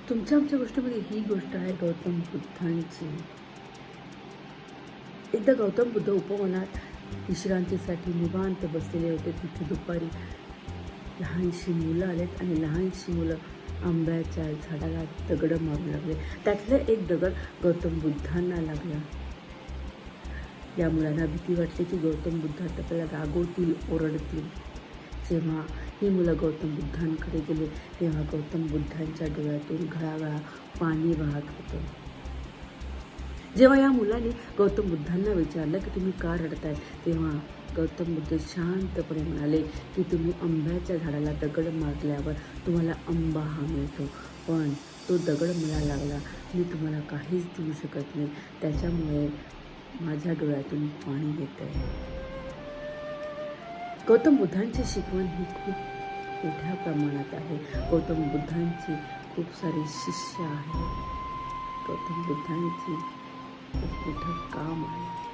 तुमच्या आमच्या गोष्टीमध्ये ही गोष्ट आहे गौतम बुद्धांची. एकदा गौतम बुद्ध उपवनात विश्रांतीसाठी निवांत बसलेले होते. तिथे दुपारी लहानशी मुलं आलेत आणि लहानशी मुलं आंब्याच्या झाडाला दगड मारू लागले. त्यातलं एक दगड गौतम बुद्धांना लागला. या मुलांना भीती वाटली की गौतम बुद्ध आपल्याला रागवतील, ओरडतील. जेव्हा ही मुलं गौतम बुद्धांकडे गेले तेव्हा गौतम बुद्धांच्या डोळ्यातून घळाघळा पाणी वाहत होतं. जेव्हा या मुलांनी गौतम बुद्धांना विचारलं की तुम्ही का रडताय, तेव्हा गौतम बुद्ध शांतपणे म्हणाले की तुम्ही आंब्याच्या झाडाला दगड मारल्यावर तुम्हाला आंबा हा मिळतो, पण तो दगड मला लागला, मी तुम्हाला काहीच देऊ शकत नाही, त्याच्यामुळे माझ्या डोळ्यातून पाणी येत आहे. गौतम बुद्धांची शिकवण ही खूप मोठ्या प्रमाणात आहे. गौतम बुद्धांची खूप सारे शिष्य आहेत. गौतम बुद्धांची खूप मोठं काम आहे.